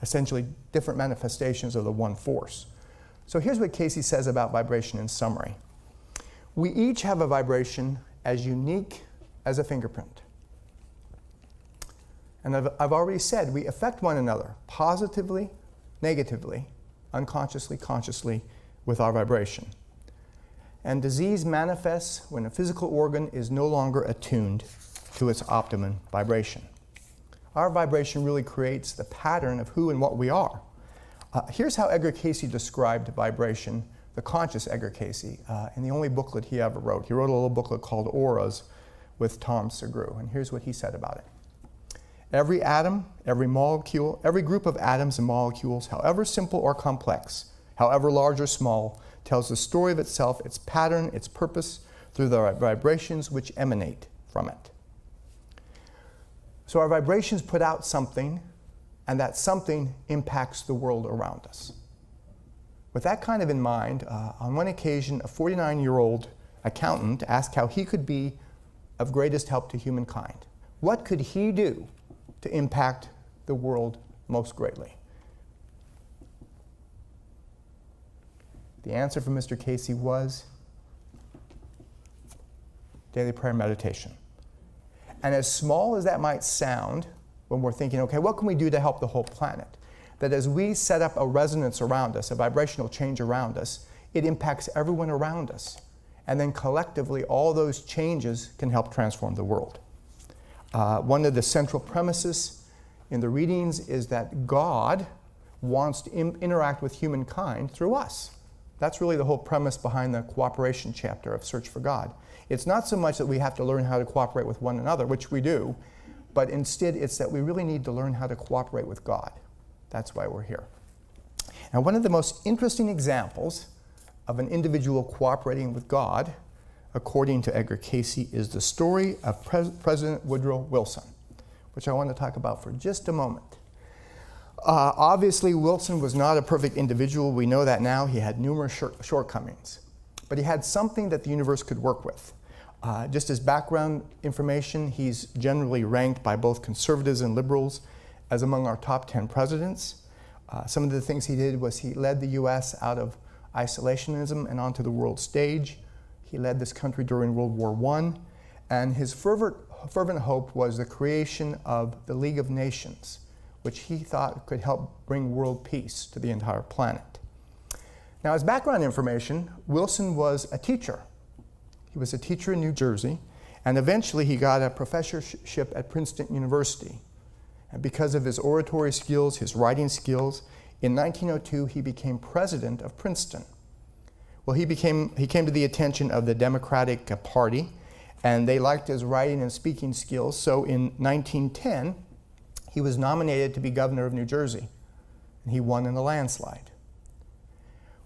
essentially different manifestations of the one force. So here's what Casey says about vibration in summary. We each have a vibration as unique as a fingerprint. And I've already said we affect one another positively, negatively, unconsciously, consciously with our vibration. And disease manifests when a physical organ is no longer attuned to its optimum vibration. Our vibration really creates the pattern of who and what we are. Here's how Edgar Cayce described vibration, the conscious Edgar Cayce, in the only booklet he ever wrote. He wrote a little booklet called Auras with Tom Segru, and here's what he said about it. Every atom, every molecule, every group of atoms and molecules, however simple or complex, however large or small, tells the story of itself, its pattern, its purpose, through the vibrations which emanate from it. So our vibrations put out something, and that something impacts the world around us. With that kind of in mind, on one occasion, a 49-year-old accountant asked how he could be of greatest help to humankind. What could he do to impact the world most greatly? The answer from Mr. Cayce was daily prayer and meditation. And as small as that might sound, when we're thinking, okay, what can we do to help the whole planet? That as we set up a resonance around us, a vibrational change around us, it impacts everyone around us. And then collectively, all those changes can help transform the world. One of the central premises in the readings is that God wants to interact with humankind through us. That's really the whole premise behind the cooperation chapter of Search for God. It's not so much that we have to learn how to cooperate with one another, which we do, but instead it's that we really need to learn how to cooperate with God. That's why we're here. And one of the most interesting examples of an individual cooperating with God, according to Edgar Cayce, is the story of President Woodrow Wilson, which I want to talk about for just a moment. Obviously, Wilson was not a perfect individual. We know that now. He had numerous shortcomings. But he had something that the universe could work with. Just as background information, he's generally ranked by both conservatives and liberals as among our top 10 presidents. Some of the things he did was he led the U.S. out of isolationism and onto the world stage. He led this country during World War I. And his fervent hope was the creation of the League of Nations, which he thought could help bring world peace to the entire planet. Now, as background information, Wilson was a teacher. He was a teacher in New Jersey, and eventually he got a professorship at Princeton University. And because of his oratory skills, his writing skills, in 1902 he became president of Princeton. Well, he came to the attention of the Democratic Party, and they liked his writing and speaking skills, so in 1910 he was nominated to be governor of New Jersey, and he won in a landslide.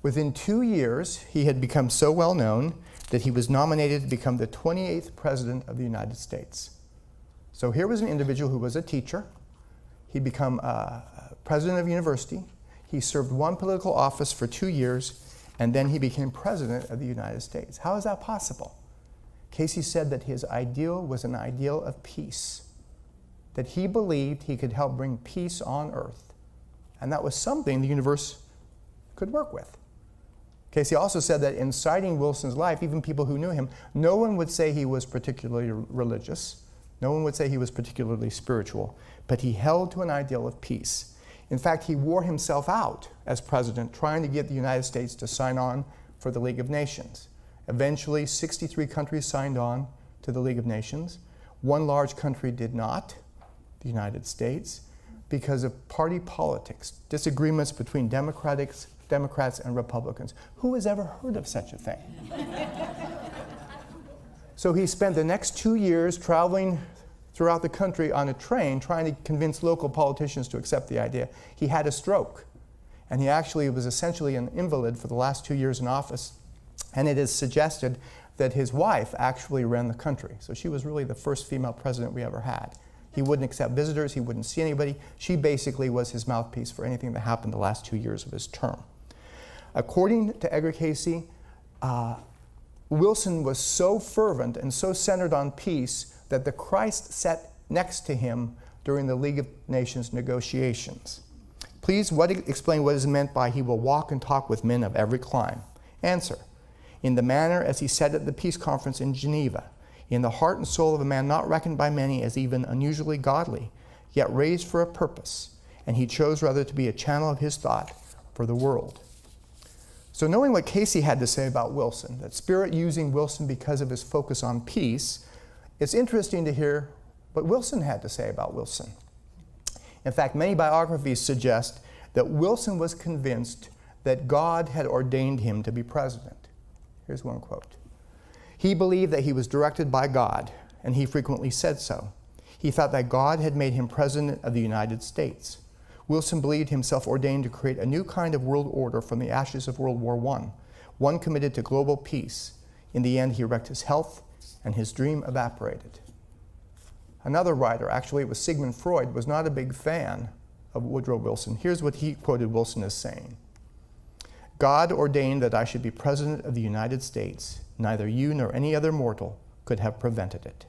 Within 2 years, he had become so well known that he was nominated to become the 28th president of the United States. So here was an individual who was a teacher. He'd become president of a university. He served one political office for 2 years, and then he became president of the United States. How is that possible? Cayce said that his ideal was an ideal of peace, that he believed he could help bring peace on earth, and that was something the universe could work with. Cayce also said that in citing Wilson's life, even people who knew him, no one would say he was particularly religious, no one would say he was particularly spiritual, but he held to an ideal of peace. In fact, he wore himself out as president trying to get the United States to sign on for the League of Nations. Eventually, 63 countries signed on to the League of Nations. One large country did not, the United States, because of party politics, disagreements between Democrats and Republicans. Who has ever heard of such a thing? So he spent the next 2 years traveling throughout the country on a train trying to convince local politicians to accept the idea. He had a stroke, and he actually was essentially an invalid for the last 2 years in office, and it is suggested that his wife actually ran the country. So she was really the first female president we ever had. He wouldn't accept visitors, he wouldn't see anybody. She basically was his mouthpiece for anything that happened the last 2 years of his term. According to Edgar Cayce, Wilson was so fervent and so centered on peace that the Christ sat next to him during the League of Nations negotiations. Please explain what is meant by he will walk and talk with men of every clime. Answer. In the manner as he said at the peace conference in Geneva, in the heart and soul of a man not reckoned by many as even unusually godly, yet raised for a purpose, and he chose rather to be a channel of his thought for the world. So knowing what Casey had to say about Wilson, that Spirit using Wilson because of his focus on peace, it's interesting to hear what Wilson had to say about Wilson. In fact, many biographies suggest that Wilson was convinced that God had ordained him to be president. Here's one quote. He believed that he was directed by God, and he frequently said so. He thought that God had made him president of the United States. Wilson believed himself ordained to create a new kind of world order from the ashes of World War I, one committed to global peace. In the end, he wrecked his health, and his dream evaporated. Another writer, actually it was Sigmund Freud, was not a big fan of Woodrow Wilson. Here's what he quoted Wilson as saying. God ordained that I should be president of the United States. Neither you nor any other mortal could have prevented it.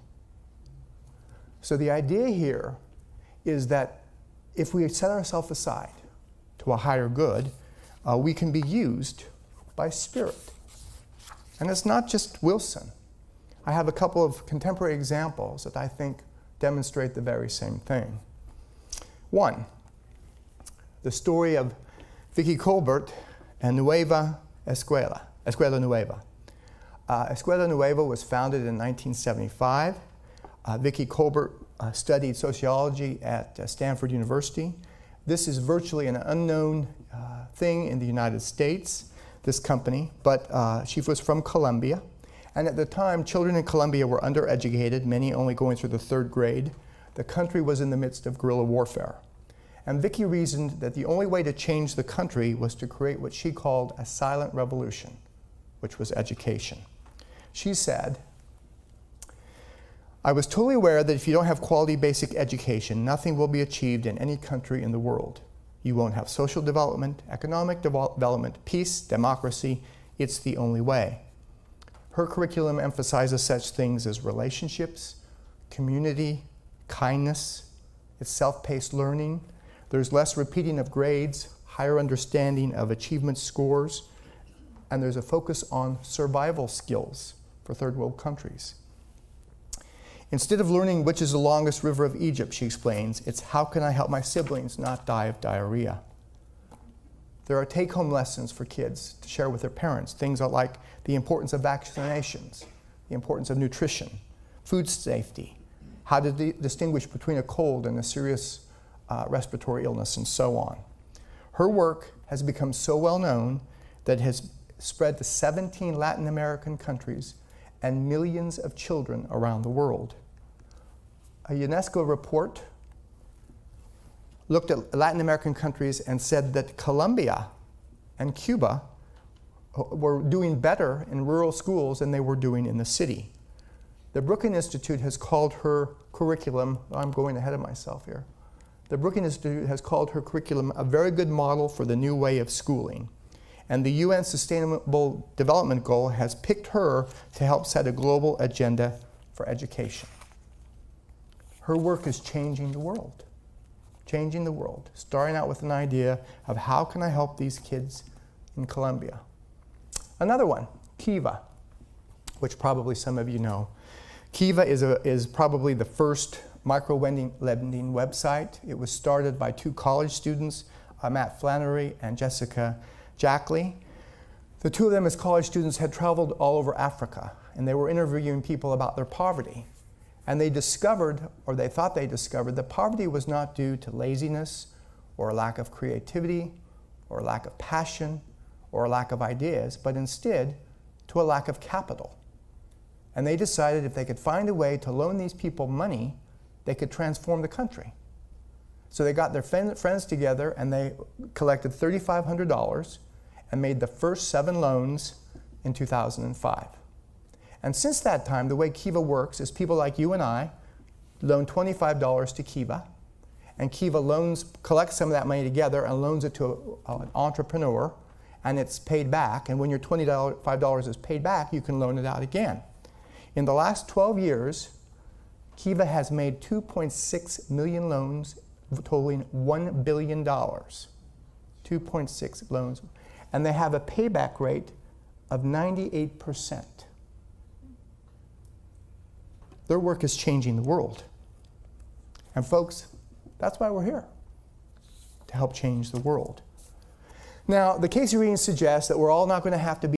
So the idea here is that if we set ourselves aside to a higher good, we can be used by Spirit. And it's not just Wilson. I have a couple of contemporary examples that I think demonstrate the very same thing. One, the story of Vicky Colbert and Nueva Escuela Nueva. Escuela Nueva was founded in 1975. Vicky Colbert studied sociology at Stanford University. This is virtually an unknown thing in the United States, this company, but she was from Colombia. And at the time, children in Colombia were undereducated, many only going through the 3rd grade. The country was in the midst of guerrilla warfare. And Vicky reasoned that the only way to change the country was to create what she called a silent revolution, which was education. She said, I was totally aware that if you don't have quality basic education, nothing will be achieved in any country in the world. You won't have social development, economic development, peace, democracy. It's the only way. Her curriculum emphasizes such things as relationships, community, kindness. It's self-paced learning. There's less repeating of grades, higher understanding of achievement scores, and there's a focus on survival skills for third world countries. Instead of learning which is the longest river of Egypt, she explains, it's how can I help my siblings not die of diarrhea? There are take-home lessons for kids to share with their parents, things like the importance of vaccinations, the importance of nutrition, food safety, how to distinguish between a cold and a serious respiratory illness, and so on. Her work has become so well known that it has spread to 17 Latin American countries and millions of children around the world. A UNESCO report looked at Latin American countries and said that Colombia and Cuba were doing better in rural schools than they were doing in the city. The Brookings Institute has called her curriculum, I'm going ahead of myself here. The Brookings Institute has called her curriculum a very good model for the new way of schooling. And the UN Sustainable Development Goal has picked her to help set a global agenda for education. Her work is changing the world, starting out with an idea of how can I help these kids in Colombia. Another one, Kiva, which probably some of you know. Kiva is probably the first micro-lending website. It was started by 2 college students, Matt Flannery and Jessica Jackley. The 2 of them as college students had traveled all over Africa, and they were interviewing people about their poverty. And they discovered, or they thought they discovered, that poverty was not due to laziness or a lack of creativity or a lack of passion or a lack of ideas, but instead to a lack of capital. And they decided if they could find a way to loan these people money, they could transform the country. So they got their friends together and they collected $3,500 and made the first 7 loans in 2005. And since that time, the way Kiva works is people like you and I loan $25 to Kiva, and Kiva collects some of that money together and loans it to an entrepreneur, and it's paid back. And when your $25 is paid back, you can loan it out again. In the last 12 years, Kiva has made 2.6 million loans totaling $1 billion. 2.6 loans. And they have a payback rate of 98%. Their work is changing the world. And folks, that's why we're here, to help change the world. Now, the case reading suggests that we're all not going to have to be